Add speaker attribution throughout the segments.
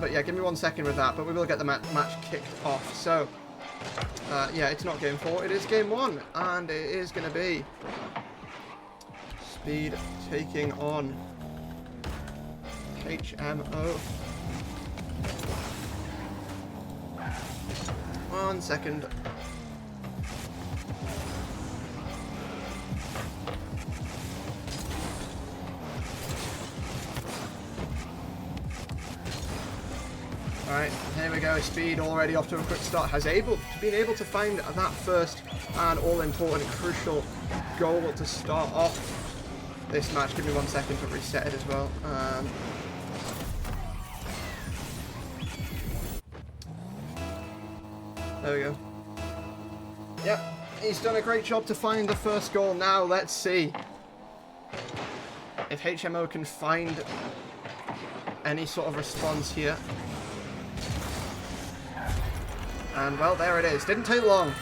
Speaker 1: But yeah, give me 1 second with that. But we will get the match kicked off. So, yeah, it's not game 4. It is game 1. And it is going to be Speed taking on HMO. 1 second. Alright, here we go. Speed already off to a quick start. Been able to find that first and all-important, crucial goal to start off this match. Give me 1 second to reset it as well. There we go. Yep, he's done a great job to find the first goal. Now let's see if HMO can find any sort of response here. And well, there it is. Didn't take long.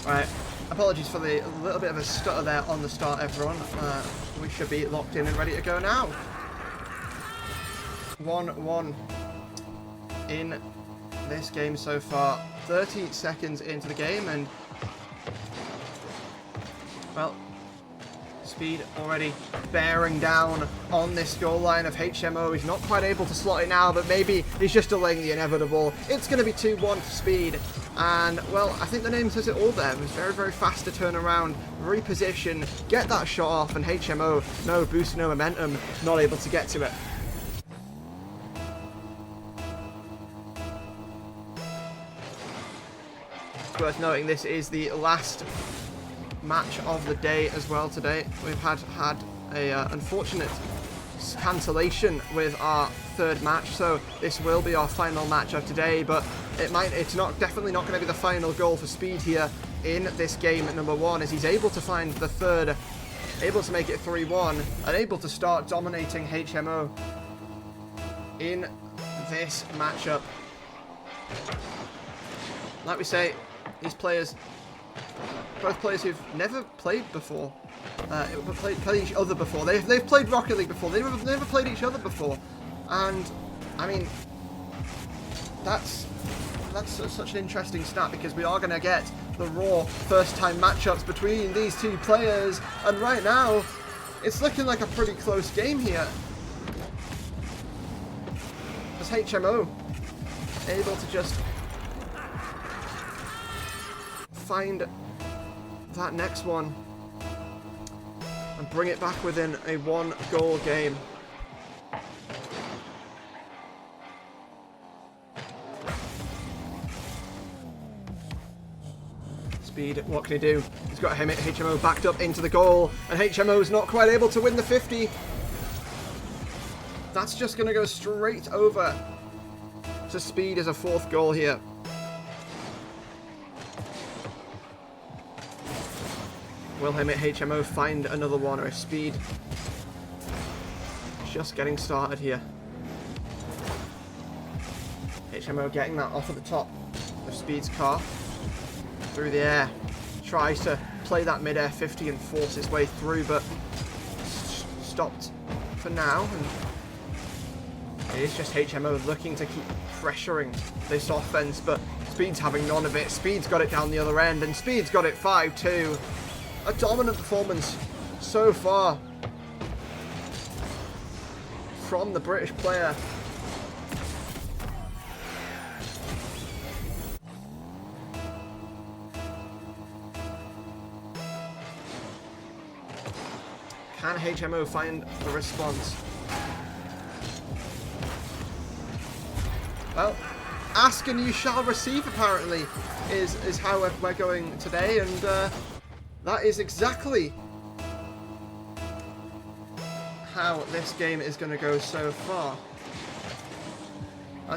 Speaker 1: Right, apologies for the little bit of a stutter there on the start, everyone. We should be locked in and ready to go now. 1-1 in this game so far. 30 seconds into the game, and well, Speed already bearing down on this goal line of HMO. He's not quite able to slot it now, but maybe he's just delaying the inevitable. It's going to be 2-1 for Speed, and well, I think the name says it all there. It was very, very fast to turn around, reposition, get that shot off, and HMO, no boost, no momentum, not able to get to it. Worth noting, this is the last match of the day as well today. We've had a unfortunate cancellation with our third match, so this will be our final match of today, but it's definitely not going to be the final goal for Speed here in this game at number 1, as he's able to find the third, able to make it 3-1, and able to start dominating HMO in this matchup. Like we say, these players, both players who've never played before, played each other before. They've played Rocket League before. They've never played each other before, and I mean, that's such an interesting stat, because we are going to get the raw first-time matchups between these two players, and right now, it's looking like a pretty close game here. As HMO able to just find that next one and bring it back within a 1-goal game. Speed, what can he do? He's got HMO backed up into the goal, and HMO's not quite able to win the 50. That's just going to go straight over to Speed as a 4th goal here. Will HMO find another one, or is Speed just getting started here? HMO getting that off at the top of Speed's car. Through the air. Tries to play that mid-air 50 and force his way through, but stopped for now. And it is just HMO looking to keep pressuring this offense, but Speed's having none of it. Speed's got it down the other end, and Speed's got it 5-2. A dominant performance so far from the British player. Can HMO find the response? Well, ask and you shall receive, apparently, is how we're going today, and that is exactly how this game is going to go so far.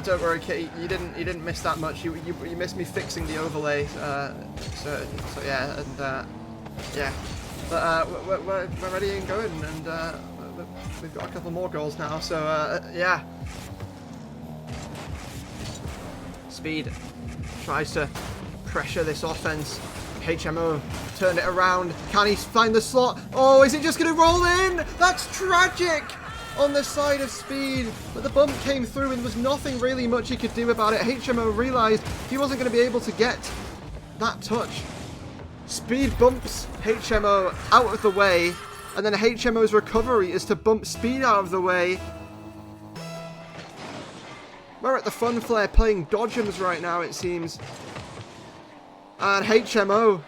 Speaker 1: Don't worry, Kitty, you didn't miss that much. You missed me fixing the overlay. So yeah, and yeah. But we're ready and going, and we've got a couple more goals now. So yeah. Speed tries to pressure this offense. HMO turned it around. Can he find the slot? Oh, is it just going to roll in? That's tragic. on the side of Speed, but the bump came through and there was nothing really much he could do about it. HMO realized he wasn't going to be able to get that touch. Speed bumps HMO out of the way, and then HMO's recovery is to bump Speed out of the way. We're at the Fun Flare playing dodgems right now, it seems. And HMO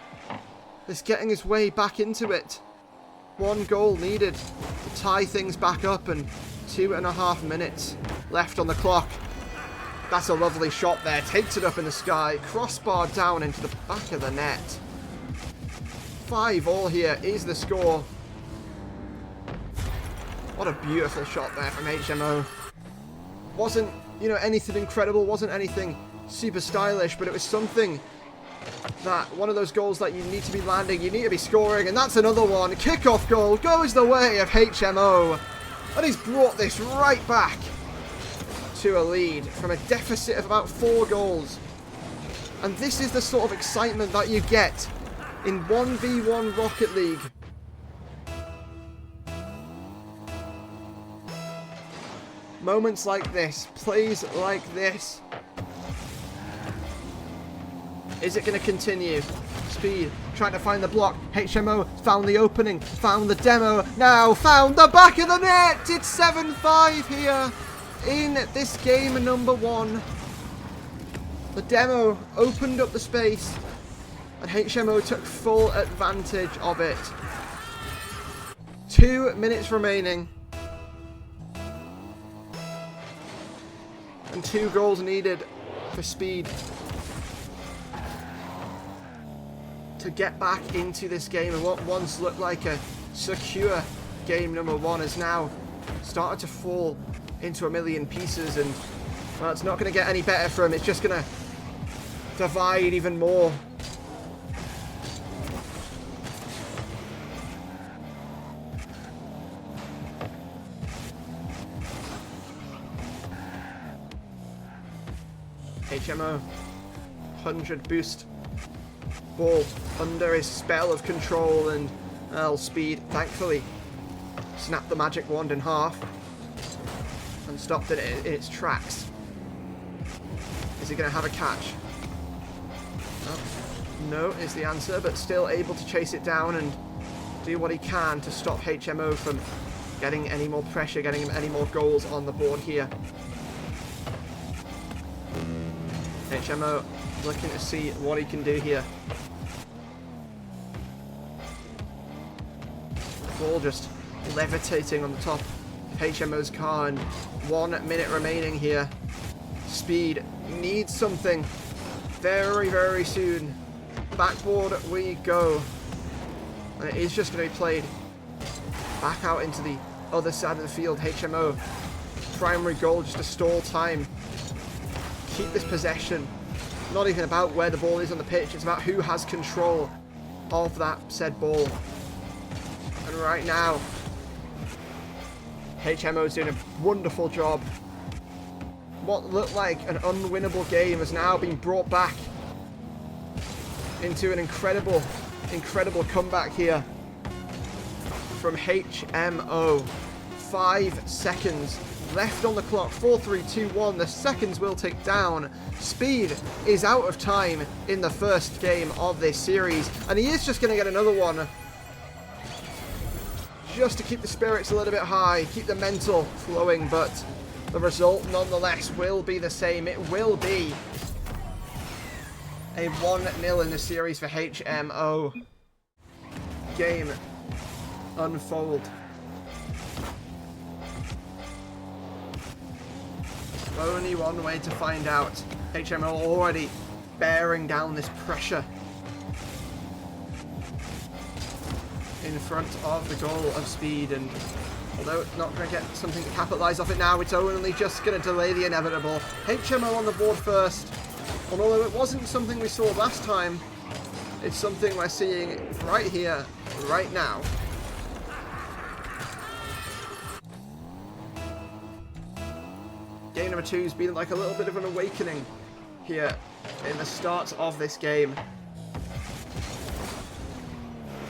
Speaker 1: is getting his way back into it. 1 goal needed to tie things back up, and 2.5 minutes left on the clock. That's a lovely shot there. Takes it up in the sky. Crossbar down into the back of the net. 5-all here is the score. What a beautiful shot there from HMO. Wasn't, you know, anything incredible. Wasn't anything super stylish, but it was something that one of those goals that you need to be landing, you need to be scoring, and that's another one. Kickoff goal goes the way of HMO, and he's brought this right back to a lead from a deficit of about 4 goals. And this is the sort of excitement that you get in 1v1 Rocket League. Moments like this, plays like this. Is it going to continue? Speed trying to find the block. HMO found the opening, found the demo, now found the back of the net. It's 7-5 here in this game number 1. The demo opened up the space and HMO took full advantage of it. 2 minutes remaining. And 2 goals needed for Speed to get back into this game, and what once looked like a secure game number 1 has now started to fall into a million pieces, and well, it's not going to get any better for him. It's just going to divide even more. HMO 100 boost. Ball under his spell of control, and Speed thankfully snapped the magic wand in half and stopped it in its tracks. Is he going to have a catch? No is the answer, but still able to chase it down and do what he can to stop HMO from getting any more pressure, getting him any more goals on the board here. HMO looking to see what he can do here. Ball just levitating on the top of HMO's car, and 1 minute remaining here. Speed needs something very, very soon. Backboard we go. And it is just going to be played back out into the other side of the field. HMO, primary goal just to stall time. Keep this possession. Not even about where the ball is on the pitch, it's about who has control of that said ball. And right now, HMO is doing a wonderful job. What looked like an unwinnable game has now been brought back into an incredible, incredible comeback here from HMO. 5 seconds left on the clock. 4, 3, 2, 1. The seconds will tick down. Speed is out of time in the first game of this series, and he is just going to get another one just to keep the spirits a little bit high, keep the mental flowing, but the result nonetheless will be the same. It will be a 1-0 in the series for HMO. Game unfold. Only one way to find out. HMO already bearing down this pressure in front of the goal of Speed, and although it's not going to get something to capitalise off it now, it's only just going to delay the inevitable. HMO on the board first, and although it wasn't something we saw last time, it's something we're seeing right here, right now. Game number 2 has been like a little bit of an awakening here in the start of this game.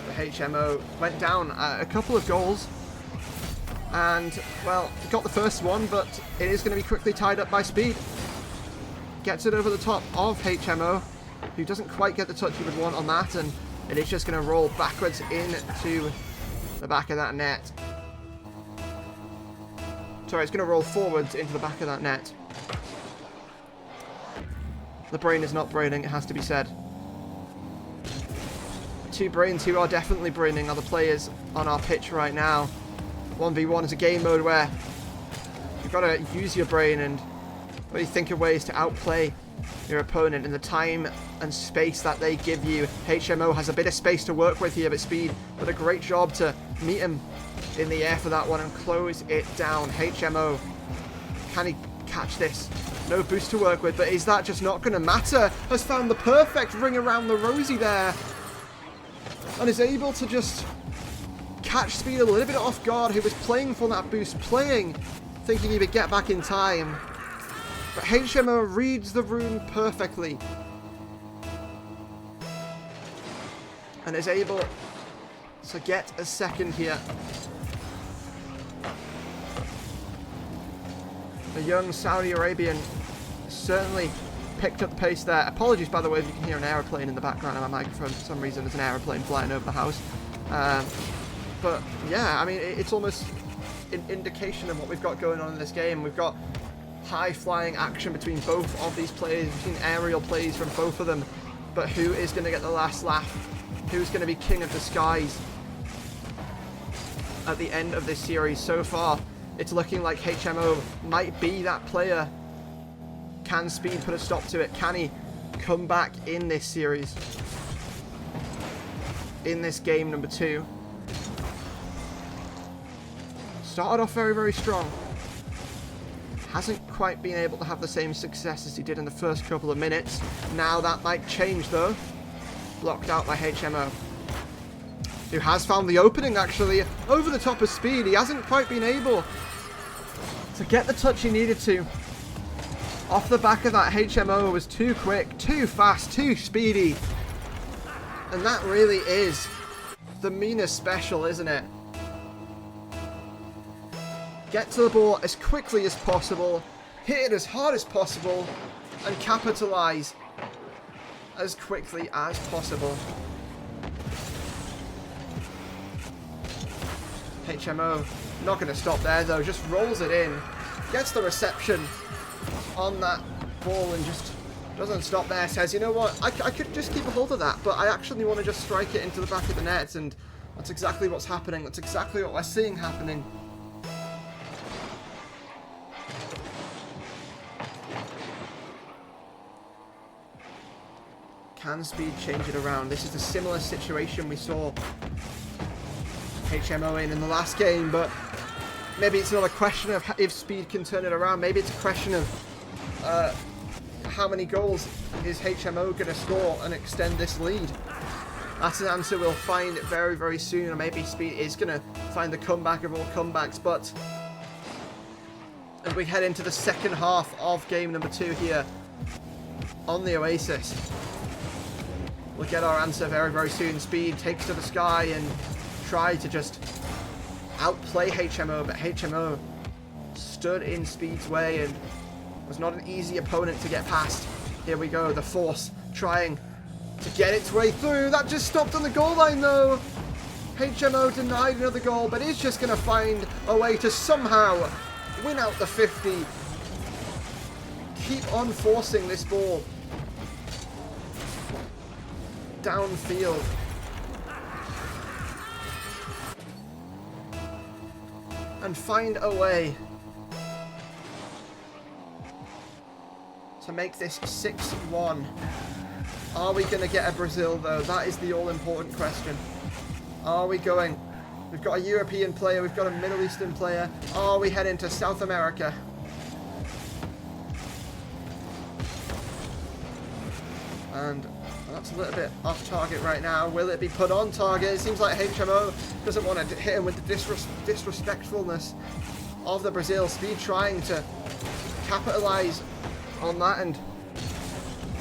Speaker 1: The HMO went down a couple of goals And, well, got the first one, but it is going to be quickly tied up by Speed. Gets it over the top of HMO, who doesn't quite get the touch he would want on that, and it is just going to roll backwards into the back of that net. Sorry, it's going to roll forwards into the back of that net. The brain is not braining, it has to be said. The two brains who are definitely braining are the players on our pitch right now. 1v1 is a game mode where you've got to use your brain and really think of ways to outplay your opponent in the time and space that they give you. HMO has a bit of space to work with here, but Speed did a great job to meet him in the air for that one and close it down. HMO, can he catch this? No boost to work with, but is that just not going to matter? Has found the perfect ring around the rosy there and is able to just catch Speed a little bit off guard, who was playing for that boost, thinking he would get back in time. But HMO reads the room perfectly and is able to get a second here. The young Saudi Arabian certainly picked up the pace there. Apologies, by the way, if you can hear an aeroplane in the background of my microphone. For some reason, there's an aeroplane flying over the house. But yeah, I mean, it's almost an indication of what we've got going on in this game. We've got high-flying action between both of these players. We've seen aerial plays from both of them. But who is going to get the last laugh? Who's going to be king of the skies at the end of this series? So far, it's looking like HMO might be that player. Can Speed put a stop to it? Can he come back in this series? In this game number 2. Started off very, very strong. Hasn't quite been able to have the same success as he did in the first couple of minutes. Now that might change though. Blocked out by HMO, who has found the opening actually over the top of Speed. He hasn't quite been able to get the touch he needed to. Off the back of that, HMO was too quick, too fast, too speedy. And that really is the Mina special, isn't it? Get to the ball as quickly as possible, hit it as hard as possible, and capitalize as quickly as possible. HMO not going to stop there though, just rolls it in, gets the reception on that ball and just doesn't stop there. Says, you know what, I could just keep a hold of that, but I actually want to just strike it into the back of the net, and that's exactly what's happening. That's exactly what we're seeing happening. Can Speed change it around? This is a similar situation we saw HMO in the last game, but maybe it's not a question of if Speed can turn it around. Maybe it's a question of how many goals is HMO going to score and extend this lead. That's an answer we'll find very, very soon, or maybe Speed is going to find the comeback of all comebacks. But as we head into the second half of game number 2 here on the Oasis, we'll get our answer very, very soon. Speed takes to the sky and try to just outplay HMO, but HMO stood in Speed's way and was not an easy opponent to get past. Here we go, the Force trying to get its way through. That just stopped on the goal line though. HMO denied another goal, but is just going to find a way to somehow win out the 50. Keep on forcing this ball downfield. And find a way to make this 6-1. Are we going to get a Brazil though? That is the all-important question. Are we going? We've got a European player, we've got a Middle Eastern player. Are we heading to South America? And that's a little bit off target right now. Will it be put on target? It seems like HMO doesn't want to hit him with the disrespectfulness of the Brazil. Speed trying to capitalize on that and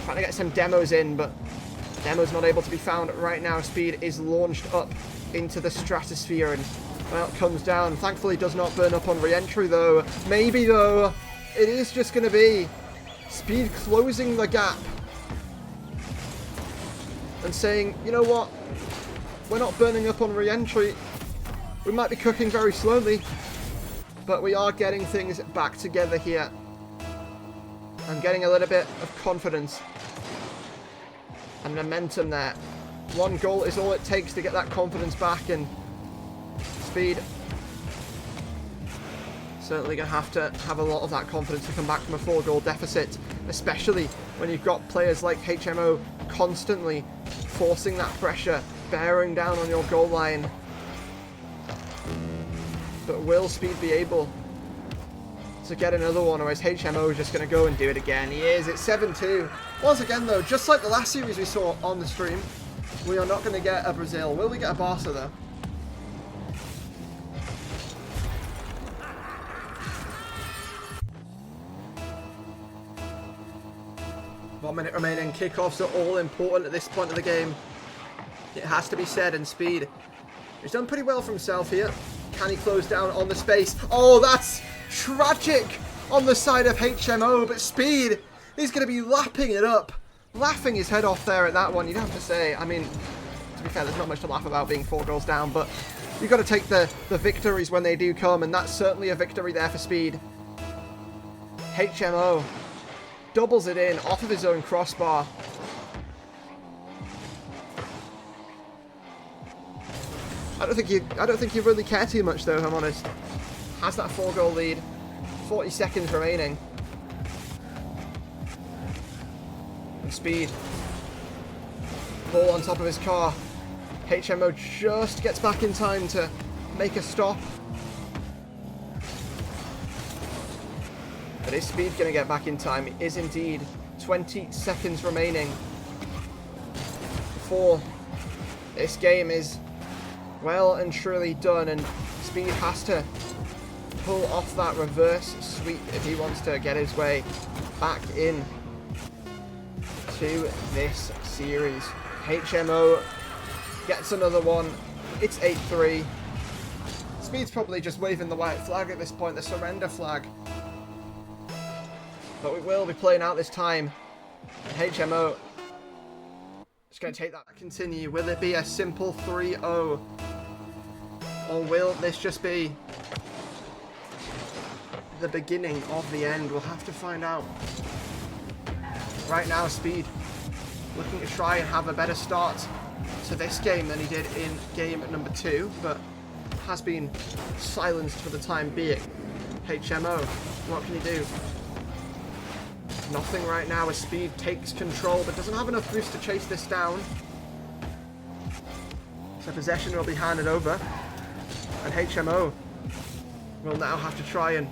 Speaker 1: trying to get some demos in, but demos not able to be found right now. Speed is launched up into the stratosphere and Well, comes down. Thankfully does not burn up on re-entry though. Maybe though, it is just going to be Speed closing the gap. And saying, you know what, we're not burning up on re-entry. We might be cooking very slowly, but we are getting things back together here. I'm getting a little bit of confidence and momentum there. One goal is all it takes to get that confidence back, and Speed certainly going to have a lot of that confidence to come back from a 4-goal deficit, especially when you've got players like HMO constantly forcing that pressure, bearing down on your goal line. But will Speed be able to get another one, or is HMO just going to go and do it again? He is. It's 7-2. Once again, though, just like the last series we saw on the stream, we are not going to get a Brazil. Will we get a Barca, though? One minute remaining. Kickoffs are all important at this point of the game. It has to be said, and Speed, he's done pretty well for himself here. Can he close down on the space? Oh, that's tragic on the side of HMO, but Speed is going to be lapping it up. Laughing his head off there at that one, you'd have to say. I mean, to be fair, there's not much to laugh about being 4 goals down, but you've got to take the victories when they do come, and that's certainly a victory there for Speed. HMO doubles it in off of his own crossbar. I don't think you really care too much though, if I'm honest. Has that 4-goal lead. 40 seconds remaining. And Speed. Ball on top of his car. HMO just gets back in time to make a stop. But is Speed going to get back in time? It is indeed. 20 seconds remaining before this game is well and truly done, and Speed has to pull off that reverse sweep if he wants to get his way back in to this series. HMO gets another one. It's 8-3. Speed's probably just waving the white flag at this point, the surrender flag. But we will be playing out this time. And HMO is going to take that. Continue. Will it be a simple 3-0? Or will this just be the beginning of the end? We'll have to find out. Right now, Speed looking to try and have a better start to this game than he did in game number 2, but has been silenced for the time being. HMO, what can he do? Nothing right now as Speed takes control, but doesn't have enough boost to chase this down. So possession will be handed over, and HMO will now have to try and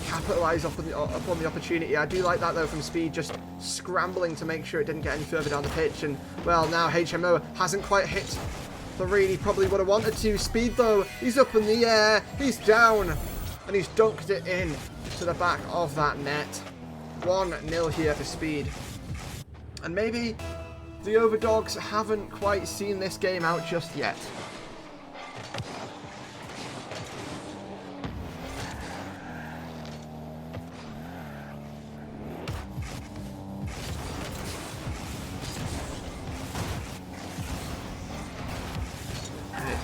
Speaker 1: capitalise upon the opportunity. I do like that though from Speed, just scrambling to make sure it didn't get any further down the pitch. And well, now HMO hasn't quite hit the read he probably would have wanted to. Speed though, he's up in the air, he's down, and he's dunked it in to the back of that net. 1-0 here for Speed. And maybe the Overdogs haven't quite seen this game out just yet.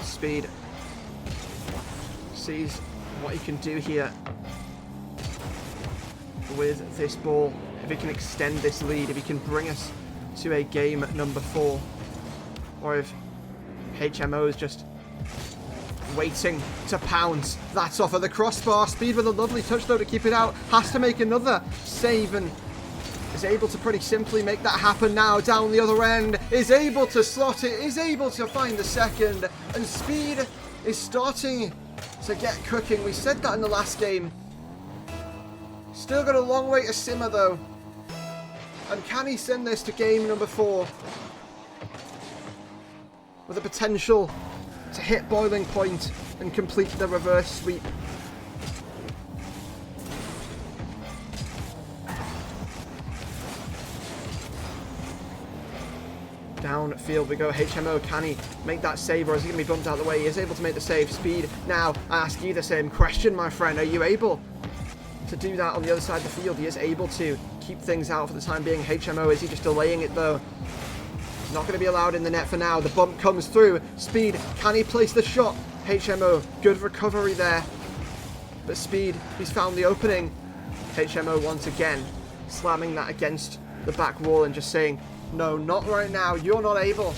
Speaker 1: Speed sees what he can do here with this ball. If he can extend this lead, if he can bring us to a game number 4, or if HMO is just waiting to pounce. That's off of the crossbar. Speed with a lovely touch though to keep it out. Has to make another save and is able to pretty simply make that happen now. Down the other end, is able to slot it, is able to find the second, and Speed is starting to get cooking. We said that in the last game. Still got a long way to simmer though. And can he send this to game number 4 with the potential to hit boiling point and complete the reverse sweep? Downfield we go. HMO, can he make that save, or is he going to be bumped out of the way? He is able to make the save. Speed, now I ask you the same question, my friend. Are you able to do that on the other side of the field? He is able to keep things out for the time being. HMO, is he just delaying it though? Not going to be allowed in the net for now. The bump comes through. Speed, can he place the shot? HMO, good recovery there. But Speed, he's found the opening. HMO once again slamming that against the back wall and just saying, no, not right now. You're not able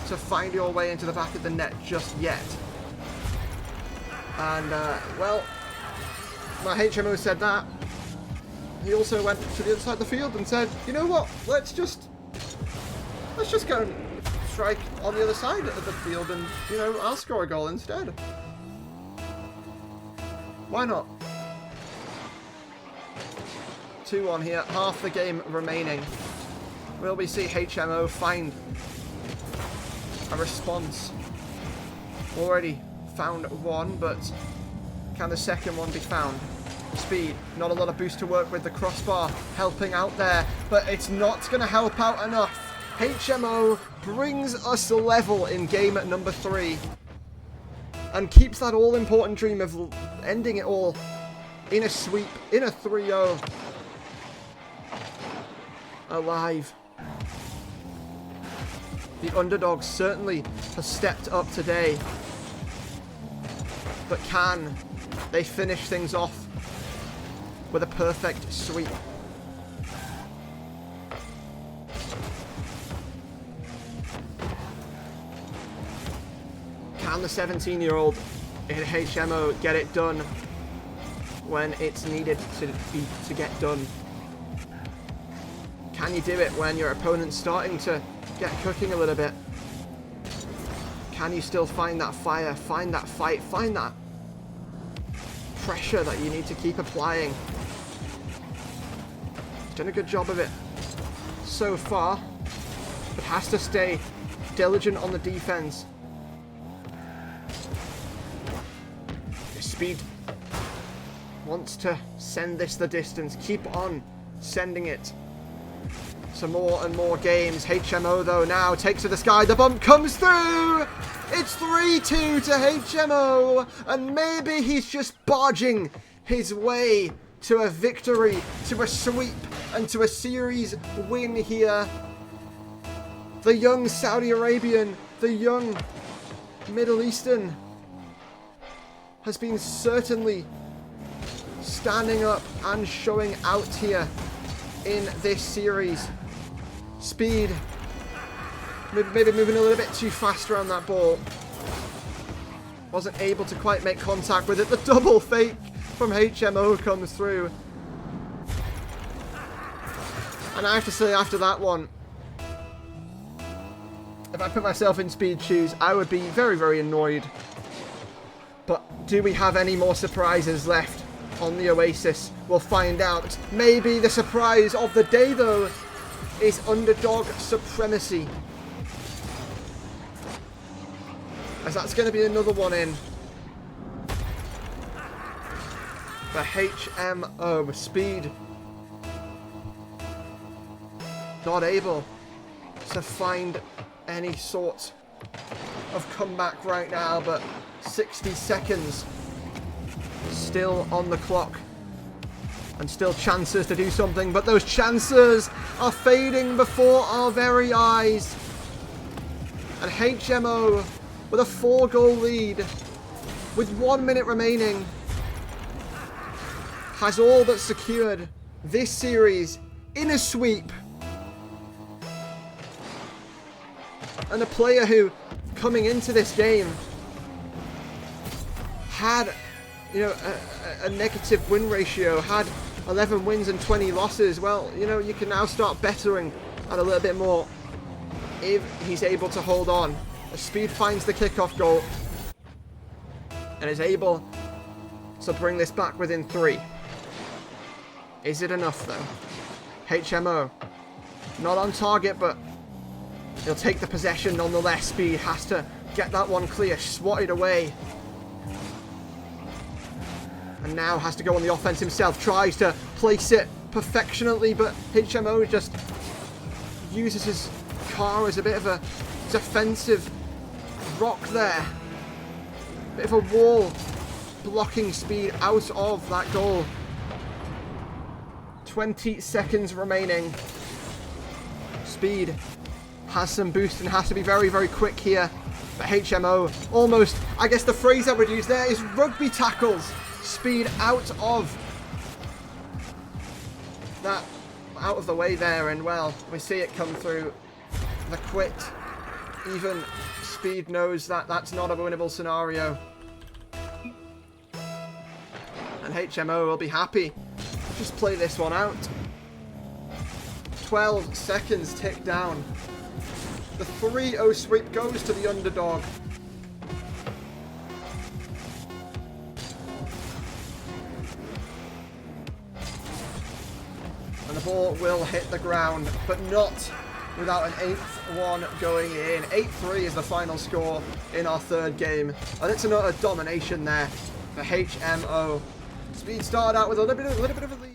Speaker 1: to find your way into the back of the net just yet. And, well, my HMO said that. He also went to the other side of the field and said, you know what, let's just go and strike on the other side of the field and, you know, I'll score a goal instead. Why not? 2-1 here, half the game remaining. Will we see HMO find a response? Already found one, but can the second one be found? Speed, not a lot of boost to work with. The crossbar helping out there, but it's not going to help out enough. HMO brings us level in game number 3 and keeps that all-important dream of ending it all in a sweep, in a 3-0 alive. The underdog certainly has stepped up today, but can they finish things off with a perfect sweep? Can the 17-year-old in HMO get it done when it's needed to get done? Can you do it when your opponent's starting to get cooking a little bit? Can you still find that fire, find that fight, find that pressure that you need to keep applying? He's done a good job of it so far, but has to stay diligent on the defense. Speed wants to send this the distance, keep on sending it to more and more games. HMO though now takes to the sky, the bump comes through! It's 3-2 to HMO, and maybe he's just barging his way to a victory, to a sweep, and to a series win here. The young Saudi Arabian, the young Middle Eastern has been certainly standing up and showing out here in this series. Speed, maybe moving a little bit too fast around that ball. Wasn't able to quite make contact with it. The double fake from HMO comes through. And I have to say, after that one, if I put myself in Speed's shoes, I would be very, very annoyed. But do we have any more surprises left on the Oasis? We'll find out. Maybe the surprise of the day, though, is underdog supremacy. As that's going to be another one in. For HMO. Speed not able to find any sort of comeback right now, but 60 seconds still on the clock and still chances to do something, but those chances are fading before our very eyes. And HMO with a 4-goal lead with 1 minute remaining has all but secured this series in a sweep. And a player who, coming into this game, had, you know, a negative win ratio, had 11 wins and 20 losses. Well, you know, you can now start bettering at a little bit more if he's able to hold on. Speed finds the kickoff goal and is able to bring this back within 3. Is it enough, though? HMO not on target, but he'll take the possession nonetheless. Speed has to get that one clear, swatted away. And now has to go on the offense himself. Tries to place it perfectionately, but HMO just uses his car as a bit of a defensive rock there. Bit of a wall blocking Speed out of that goal. 20 seconds remaining. Speed has some boost and has to be very, very quick here. But HMO almost, I guess the phrase I would use there is rugby tackles Speed out of that, out of the way there, and well, we see it come through the quit. Even Speed knows that that's not a winnable scenario. And HMO will be happy. Just play this one out. 12 seconds tick down. The 3-0 sweep goes to the underdog. And the ball will hit the ground, but not without an 8th one going in. 8-3 is the final score in our third game. And it's another domination there for HMO. Speed started out with a little bit of a lead.